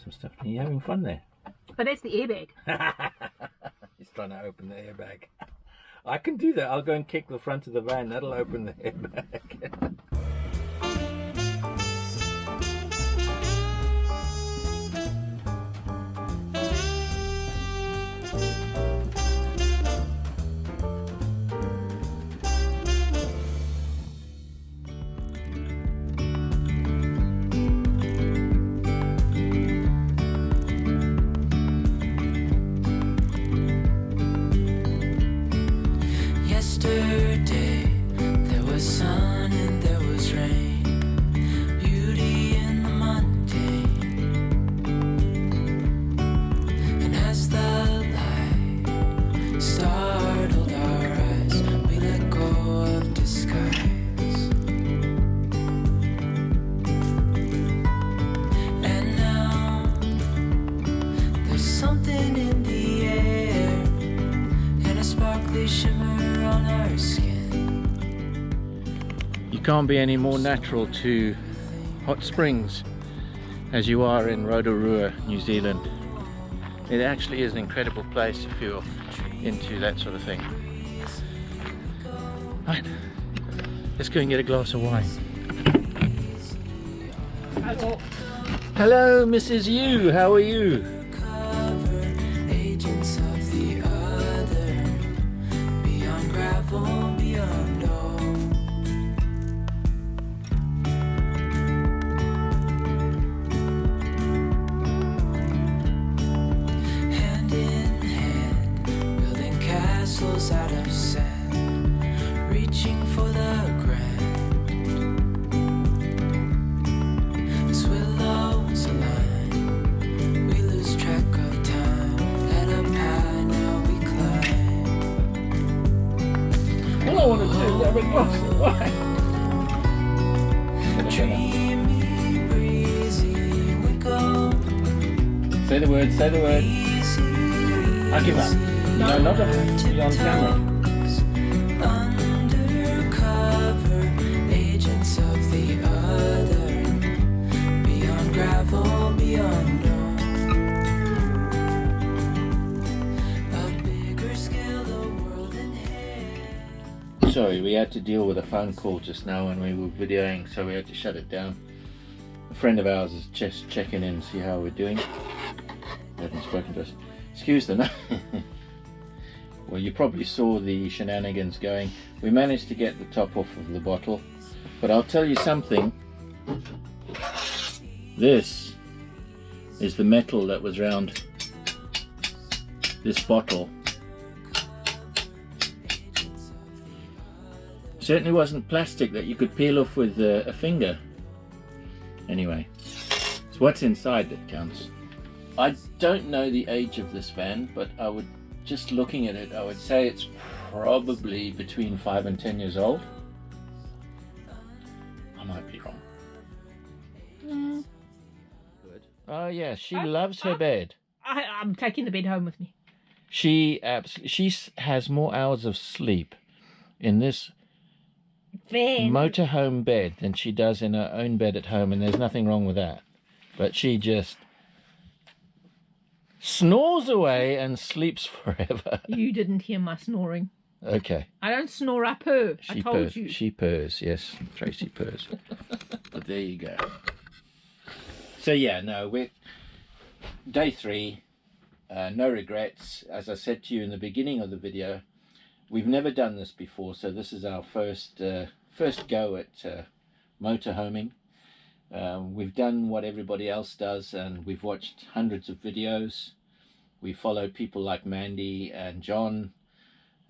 some stuff. Are you having fun there? But that's the airbag. He's trying to open the airbag. I can do that. I'll go and kick the front of the van. That'll open the airbag. Yesterday there was sun and there was rain, beauty in the mundane. And as the light startled our eyes, we let go of disguise. And now there's something in the air and a sparkly shimmer on our skin. You can't be any more natural to hot springs as you are in Rotorua, New Zealand. It actually is an incredible place if you're into that sort of thing. Right, let's go and get a glass of wine. Hello. Hello, Mrs. Yu, how are you? Agents of the other, beyond gravel, beyond all. Hand in hand, building castles out of sand, reaching for the grand. As willows align, we lose track of time. Head up high, now we climb. All I want to do is have a glass of wine. Dreamy, breezy, we go. Say the word, say the word. Easy, I give up. No, not on camera. undercover, agents of the other, beyond gravel, beyond all. A bigger scale, the world in hand. Sorry, we had to deal with a phone call just now when we were videoing, so we had to shut it down. A friend of ours is just checking in to see how we're doing. They haven't spoken to us. Excuse the Well, you probably saw the shenanigans going. We managed to get the top off of the bottle, but I'll tell you something. This is the metal that was round this bottle. Certainly wasn't plastic that you could peel off with a finger. Anyway, it's what's inside that counts. I don't know the age of this van, but I would, just looking at it, I would say it's probably between 5 and 10 years old. I might be wrong. Good. Oh yeah, she loves her bed. I'm taking the bed home with me. She has more hours of sleep in this Van. motorhome bed than she does in her own bed at home, and there's nothing wrong with that. But she just snores away and sleeps forever. You didn't hear my snoring. Okay. I don't snore, I purr. I told purrs. you. She purrs, yes. Tracy purrs. But there you go. So yeah, no, we're day 3. No regrets. As I said to you in the beginning of the video, we've never done this before, so this is our first go at motorhoming. We've done what everybody else does, and we've watched hundreds of videos. We follow people like Mandy and John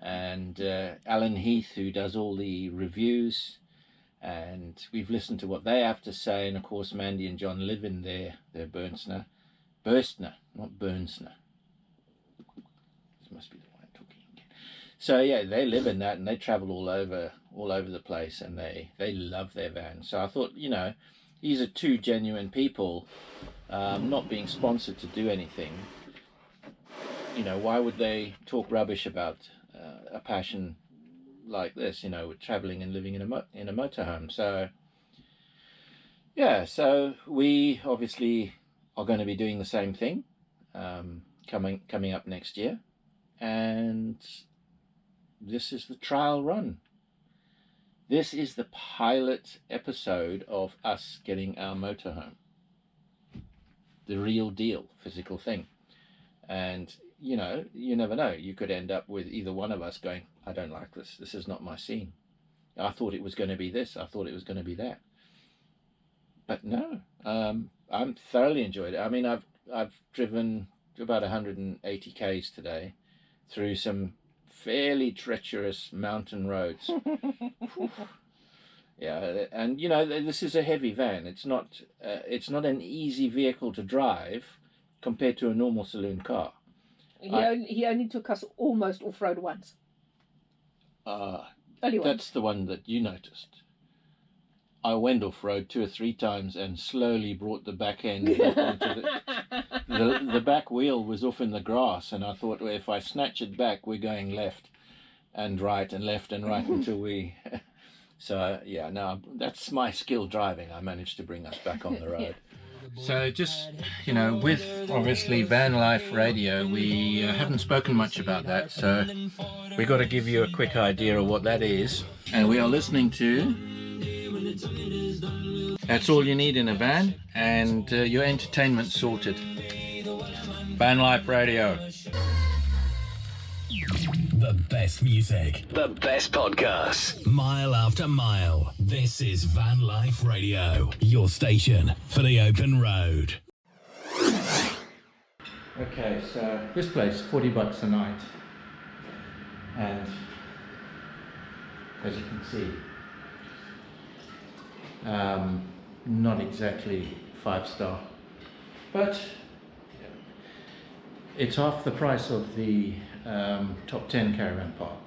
and Alan Heath, who does all the reviews, and we've listened to what they have to say. And of course Mandy and John live in their Burstner, not Burnsner. This must be the one I'm talking again. So yeah, they live in that, and they travel all over the place, and they love their van. So I thought, you know, these are two genuine people, not being sponsored to do anything. You know, why would they talk rubbish about a passion like this? You know, with traveling and living in a motorhome. So yeah, so we obviously are going to be doing the same thing coming up next year, and this is the trial run. This is the pilot episode of us getting our motorhome. The real deal, physical thing. And, you know, you never know. You could end up with either one of us going, I don't like this. This is not my scene. I thought it was going to be this. I thought it was going to be that. But no, I'm thoroughly enjoyed it. I mean, I've driven about 180 k's today through some fairly treacherous mountain roads. Yeah, and you know, this is a heavy van. It's not an easy vehicle to drive compared to a normal saloon car. He only took us almost off-road once. Only once. That's the one that you noticed. I went off-road 2 or 3 times and slowly brought the back end back onto the back wheel was off in the grass, and I thought, well, if I snatch it back, we're going left and right until we... So, yeah, no, that's my skill driving. I managed to bring us back on the road. So just, you know, with obviously Van Life Radio, we haven't spoken much about that, so we got to give you a quick idea of what that is. And we are listening to That's All You Need in a Van, and your entertainment sorted. Van Life Radio. The best music, the best podcasts, mile after mile. This is Van Life Radio, your station for the open road. Okay, so this place, $40 a night, and as you can see, not exactly 5-star, but it's half the price of the top 10 caravan park,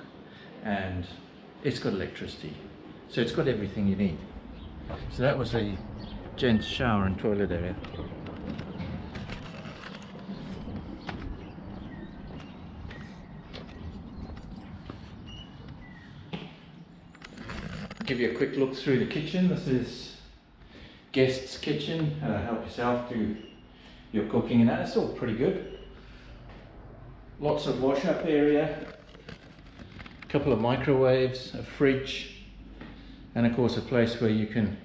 and it's got electricity, so it's got everything you need. So that was a gents shower and toilet area. Give you a quick look through the kitchen. This is guest's kitchen. Help yourself do your cooking, and that's all pretty good. Lots of wash up area, a couple of microwaves, a fridge, and of course a place where you can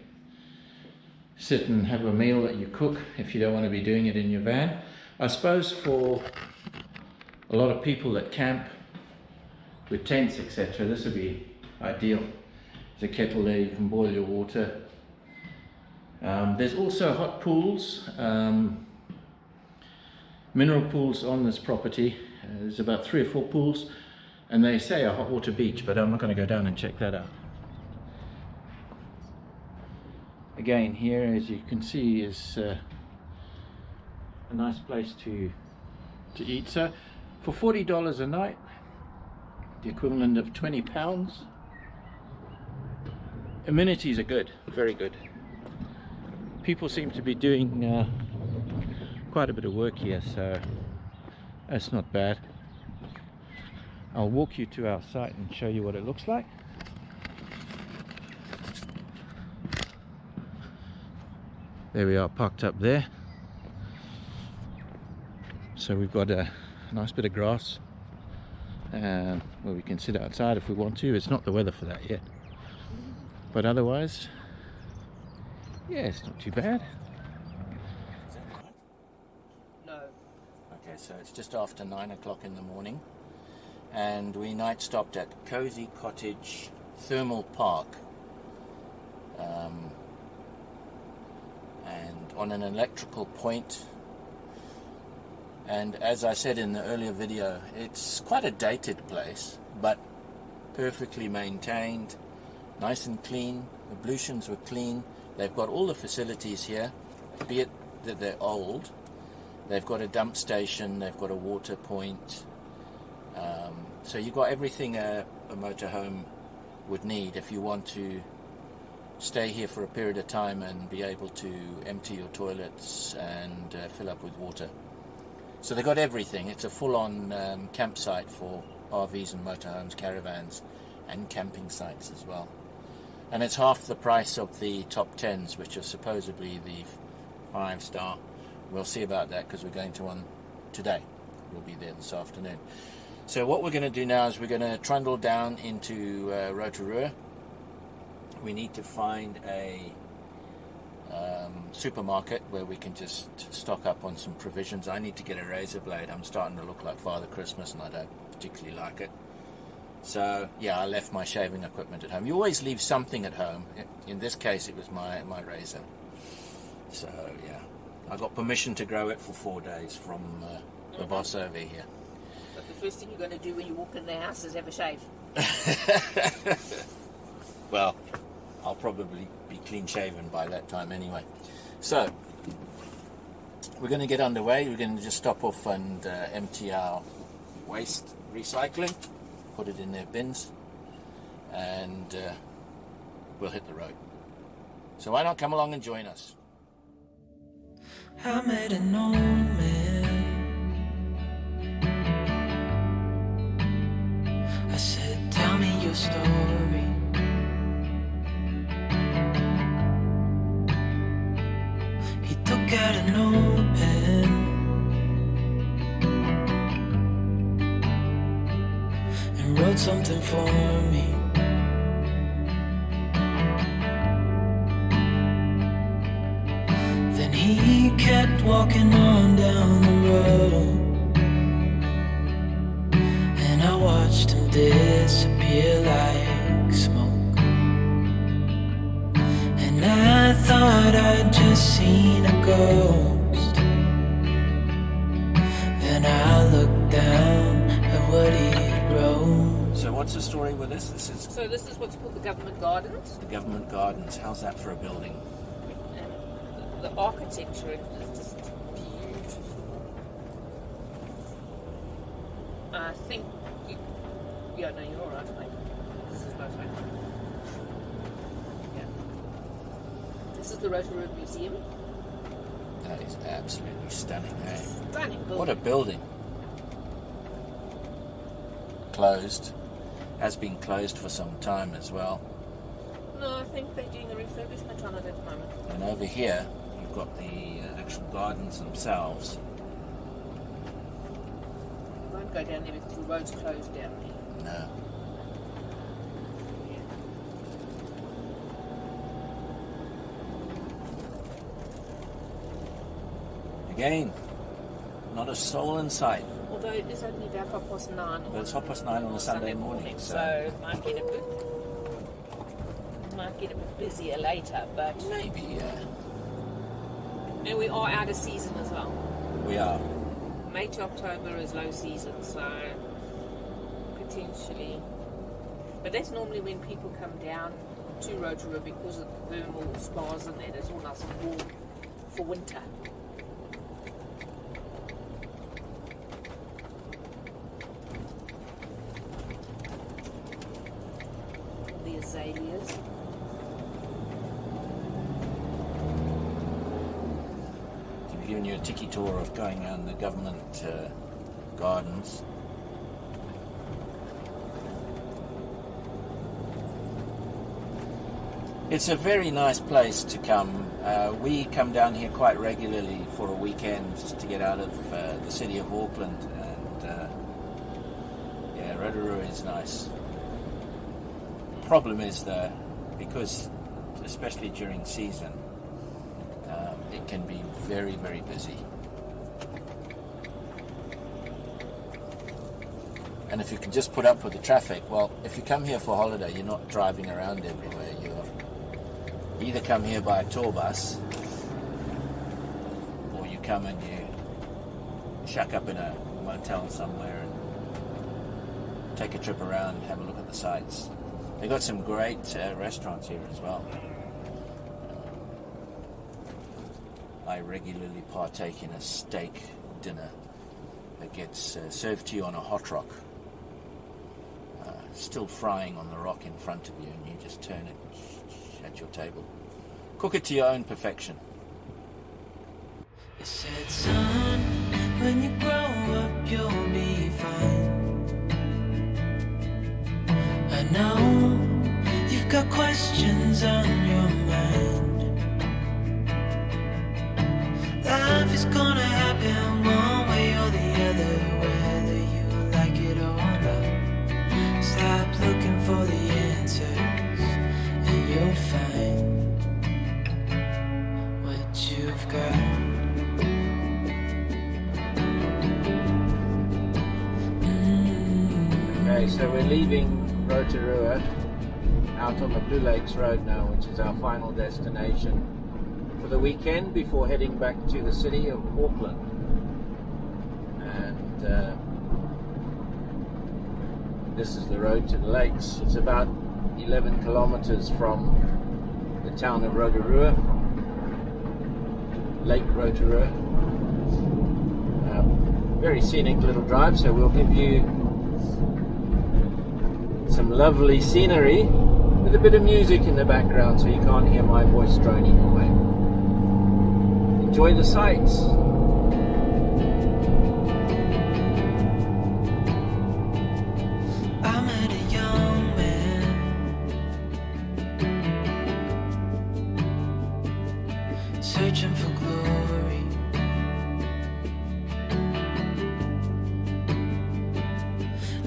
sit and have a meal that you cook if you don't want to be doing it in your van. I suppose for a lot of people that camp with tents, etc., this would be ideal. There's a kettle there, you can boil your water. There's also hot pools, mineral pools on this property. There's about 3 or 4 pools, and they say a hot water beach, but I'm not going to go down and check that out. Again, here, as you can see, is a nice place to eat. So for $40 a night, the equivalent of £20, amenities are good, very good. People seem to be doing quite a bit of work here, so that's not bad. I'll walk you to our site and show you what it looks like. There we are, parked up there. So we've got a nice bit of grass where we can sit outside if we want to. It's not the weather for that yet, but otherwise, yeah, it's not too bad. Okay, so it's just after 9 o'clock in the morning, and we night stopped at Cosy Cottage Thermal Park, and on an electrical point. And as I said in the earlier video, it's quite a dated place, but perfectly maintained, nice and clean. Ablutions were clean. They've got all the facilities here, be it that they're old. They've got a dump station, they've got a water point, so you've got everything a motorhome would need if you want to stay here for a period of time and be able to empty your toilets and fill up with water. So they've got everything. It's a full-on campsite for RVs and motorhomes, caravans, and camping sites as well. And it's half the price of the top 10s, which are supposedly the 5-star. we'll see about that because we're going to one today. We'll be there this afternoon. So what we're going to do now is we're going to trundle down into Rotorua. We need to find a supermarket where we can just stock up on some provisions. I need to get a razor blade. I'm starting to look like Father Christmas and I don't particularly like it. So yeah, I left my shaving equipment at home. You always leave something at home. In this case it was my razor. So yeah, I got permission to grow it for 4 days from the boss over here. But the first thing you're going to do when you walk in the house is have a shave. Well, I'll probably be clean shaven by that time anyway. So we're going to get underway. We're going to just stop off and empty our waste recycling, put it in their bins, and we'll hit the road. So why not come along and join us? I met an old man. I said, tell me your story. He took out a notepad and wrote something for me. Then he kept walking on down the road, and I watched him disappear like smoke. And I thought I'd just seen a ghost. Then I looked down at what he wrote. So what's the story with this? So this is what's called the government gardens. The government gardens. How's that for a building? And the architecture is just beautiful. I think yeah, no, you're all right, mate. This is most right. Yeah. This is the Rotorua Museum. That is absolutely stunning, eh? Stunning building. What a building. Closed. Has been closed for some time as well. No, I think they're doing a refurbishment on it at the moment. And over here, you've got the actual gardens themselves. I won't go down there because the road's closed down there. No. Again, not a soul in sight. Although it is only about 9:30. But it's 9:30 on a Sunday morning, so it might get a bit busier later, but maybe, yeah. And we are out of season as well. We are. May to October is low season, so potentially. But that's normally when people come down to Rotorua because of the thermal spas and that. It's all nice and warm for winter. The azaleas. We've given you a tiki tour of going around the government gardens. It's a very nice place to come. We come down here quite regularly for a weekend to get out of the city of Auckland, and yeah, Rotorua is nice. Problem is though, because especially during season, it can be very, very busy. And if you can just put up with the traffic, well, if you come here for holiday, you're not driving around everywhere. You either come here by a tour bus, or you come and you shack up in a motel somewhere and take a trip around, have a look at the sights. They've got some great restaurants here as well. I regularly partake in a steak dinner that gets served to you on a hot rock. Still frying on the rock in front of you, and you just turn it at your table. Cook it to your own perfection. It said, son, when you grow up, you'll be fine. I know you've got questions on your mind. Life is gonna Okay, so we're leaving Rotorua out on the Blue Lakes Road now, which is our final destination for the weekend before heading back to the city of Auckland. And this is the road to the lakes. It's about 11 kilometers from the town of Rotorua, Lake Rotorua. Very scenic little drive, so we'll give you some lovely scenery with a bit of music in the background so you can't hear my voice droning away. Enjoy the sights. I met a young man searching for glory.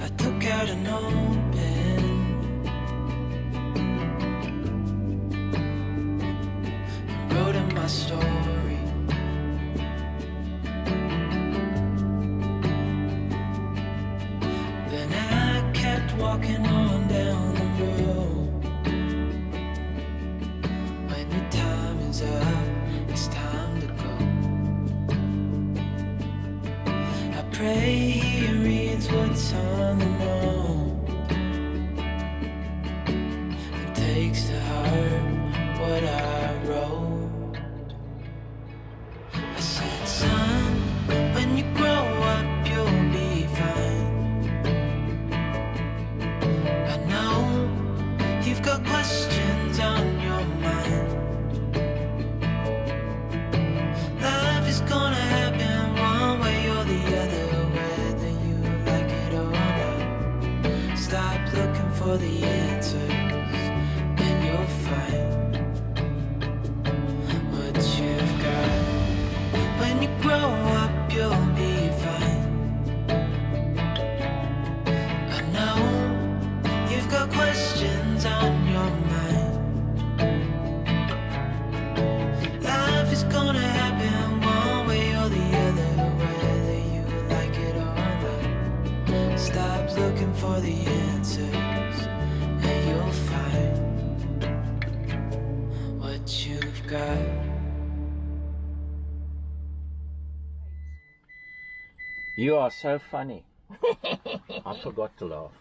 I took out an old pen and wrote in my story. Then I kept walking on down the road. When your time is up, it's time to go. I pray he reads what's on the note and takes to heart what I wrote. I said, son, when you grow up, you'll be fine. I know you've got questions on your mind. Life is gonna happen one way or the other, whether you like it or not. Stop looking for the answers and you'll find what you've got. When you grow up, you'll be fine. I know you've got questions on your mind. Life is gonna happen one way or the other, whether you like it or not. Stop looking for the answers and you'll find what you've got. You are so funny. I forgot to laugh.